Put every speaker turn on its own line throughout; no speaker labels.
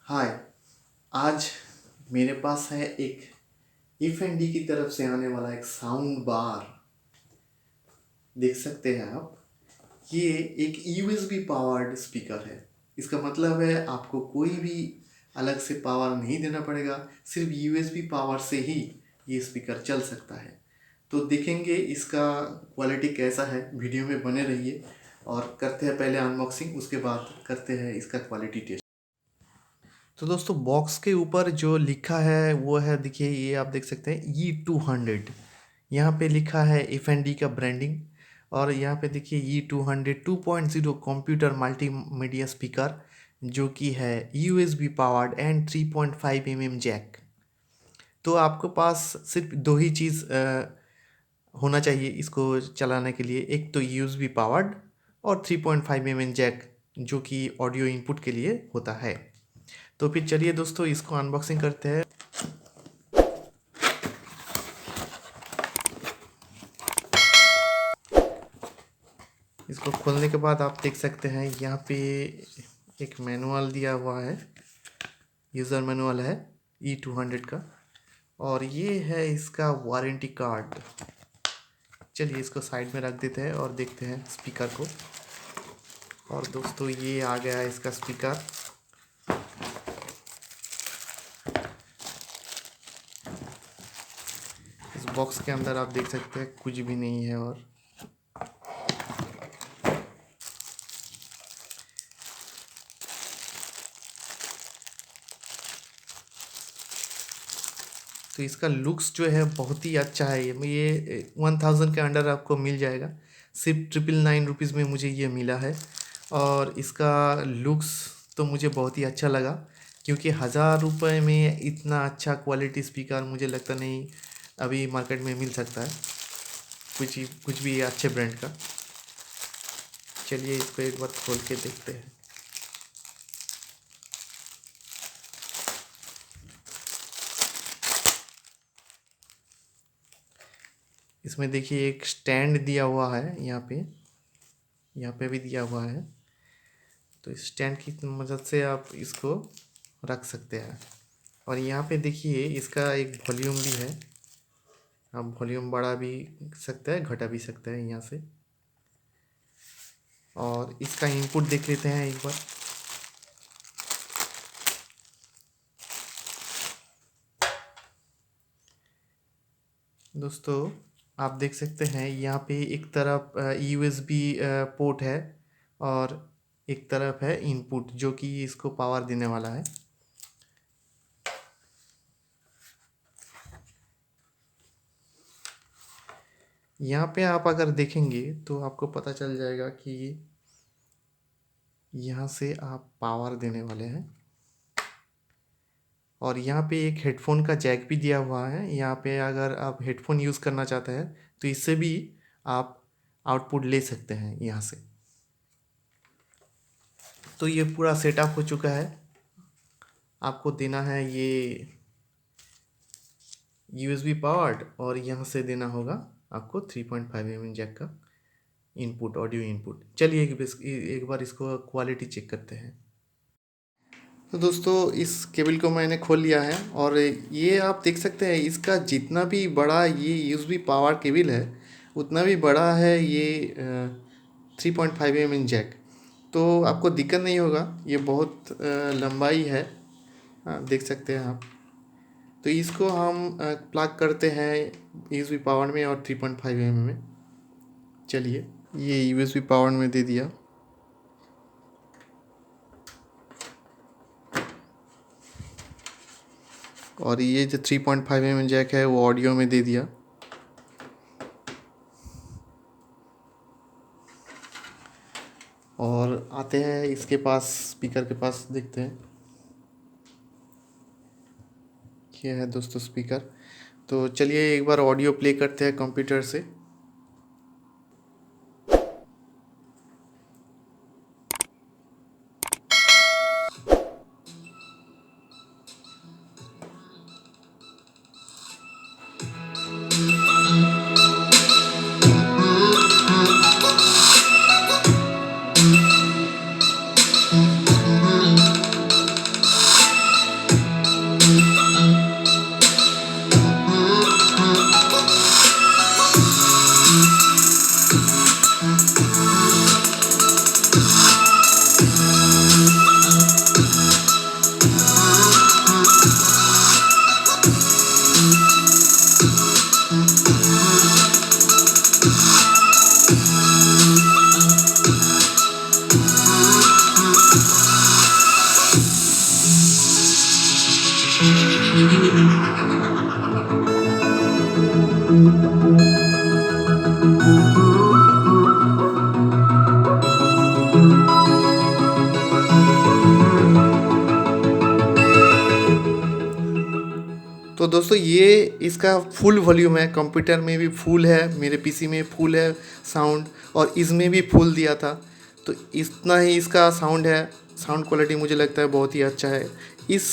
हाय। आज मेरे पास है एक इफ एंड डी की तरफ से आने वाला एक साउंड बार। देख सकते हैं आप, ये एक यूएसबी पावर्ड स्पीकर है। इसका मतलब है आपको कोई भी अलग से पावर नहीं देना पड़ेगा, सिर्फ यूएसबी पावर से ही ये स्पीकर चल सकता है। तो देखेंगे इसका क्वालिटी कैसा है, वीडियो में बने रहिए और करते हैं पहले अनबॉक्सिंग, उसके बाद करते हैं इसका क्वालिटी टेस्ट। तो दोस्तों, बॉक्स के ऊपर जो लिखा है वो है, देखिए ये आप देख सकते हैं E200। यहाँ पे लिखा है एफ एंड डी का ब्रांडिंग। और यहाँ पे देखिए E200 2.0 कंप्यूटर मल्टीमीडिया स्पीकर, जो कि है USB powered and 3.5 mm jack. तो आपके पास सिर्फ दो ही चीज़ होना चाहिए इसको चलाने के लिए, एक तो USB पावर्ड और 3.5 mm जैक, जो कि ऑडियो इनपुट के लिए होता है। तो फिर चलिए दोस्तों, इसको अनबॉक्सिंग करते हैं। इसको खोलने के बाद आप देख सकते हैं यहाँ पे एक मैनुअल दिया हुआ है, यूज़र मैनुअल है E200 का। और ये है इसका वारंटी कार्ड। चलिए इसको साइड में रख देते हैं और देखते हैं स्पीकर को। और दोस्तों, ये आ गया है इसका स्पीकर। इस बॉक्स के अंदर आप देख सकते हैं कुछ भी नहीं है। और तो इसका लुक्स जो है बहुत ही अच्छा है। ये 1000 के अंडर आपको मिल जाएगा, सिर्फ 999 रुपीज़ में मुझे ये मिला है। और इसका लुक्स तो मुझे बहुत ही अच्छा लगा, क्योंकि 1000 रुपये में इतना अच्छा क्वालिटी स्पीकर मुझे लगता नहीं अभी मार्केट में मिल सकता है, कुछ भी अच्छे ब्रांड का। चलिए इसको एक बार खोल के देखते हैं। इसमें देखिए एक स्टैंड दिया हुआ है, यहाँ पे भी दिया हुआ है। तो इस स्टैंड की मदद से आप इसको रख सकते हैं। और यहाँ पे देखिए इसका एक वॉल्यूम भी है, आप वॉल्यूम बढ़ा भी सकते हैं, घटा भी सकते हैं यहाँ से। और इसका इनपुट देख लेते हैं एक बार। दोस्तों, आप देख सकते हैं यहाँ पे एक तरफ USB पोर्ट है और एक तरफ है इनपुट, जो कि इसको पावर देने वाला है। यहाँ पे आप अगर देखेंगे तो आपको पता चल जाएगा कि यहाँ से आप पावर देने वाले हैं। और यहाँ पे एक हेडफोन का जैक भी दिया हुआ है। यहाँ पे अगर आप हेडफोन यूज़ करना चाहते हैं तो इससे भी आप आउटपुट ले सकते हैं यहाँ से। तो ये पूरा सेटअप हो चुका है। आपको देना है ये USB पावर्ड, और यहाँ से देना होगा आपको 3.5 mm जैक का इनपुट, ऑडियो इनपुट। चलिए एक बार इसको क्वालिटी चेक करते हैं। तो दोस्तों, इस केबल को मैंने खोल लिया है और ये आप देख सकते हैं, इसका जितना भी बड़ा ये USB पावर केबल है उतना भी बड़ा है ये 3.5 mm जैक। तो आपको दिक्कत नहीं होगा, ये बहुत लंबाई है, देख सकते हैं आप। तो इसको हम प्लग करते हैं USB पावर में और 3.5 mm में। चलिए, ये USB पावर में दे दिया। और ये जो 3.5 mm जैक है वो ऑडियो में दे दिया। और आते हैं इसके पास, स्पीकर के पास, देखते हैं क्या है दोस्तों स्पीकर। तो चलिए एक बार ऑडियो प्ले करते हैं कंप्यूटर से। तो दोस्तों ये इसका फुल वॉल्यूम है, कंप्यूटर में भी फुल है, मेरे पीसी में फुल है साउंड, और इसमें भी फुल दिया था। तो इतना ही इसका साउंड है। साउंड क्वालिटी मुझे लगता है बहुत ही अच्छा है। इस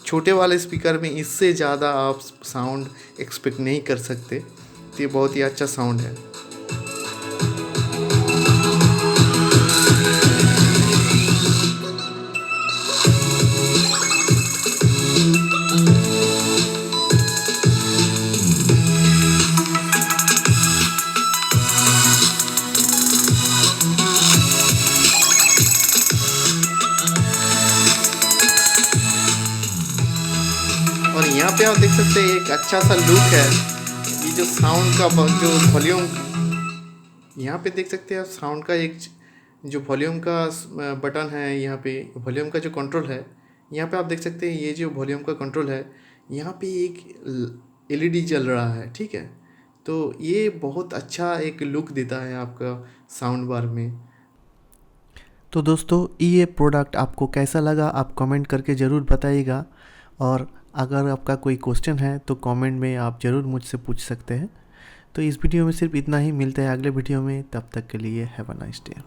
छोटे वाले स्पीकर में इससे ज़्यादा आप साउंड एक्सपेक्ट नहीं कर सकते। तो ये बहुत ही अच्छा साउंड है। और यहाँ पे आप देख सकते हैं एक अच्छा सा लुक है। ये जो साउंड का जो वॉल्यूम, यहाँ पे देख सकते हैं आप साउंड का एक जो वॉल्यूम का बटन है, यहाँ पे वॉल्यूम का जो कंट्रोल है, यहाँ पे आप देख सकते हैं ये जो वॉल्यूम का कंट्रोल है, यहाँ पे एक एलईडी जल रहा है, ठीक है। तो ये बहुत अच्छा एक लुक देता है आपका साउंड बार में। तो दोस्तों ये प्रोडक्ट आपको कैसा लगा आप कमेंट करके ज़रूर बताइएगा, और अगर आपका कोई क्वेश्चन है तो कमेंट में आप ज़रूर मुझसे पूछ सकते हैं। तो इस वीडियो में सिर्फ इतना ही, मिलते हैं अगले वीडियो में, तब तक के लिए हैव अ नाइस डे।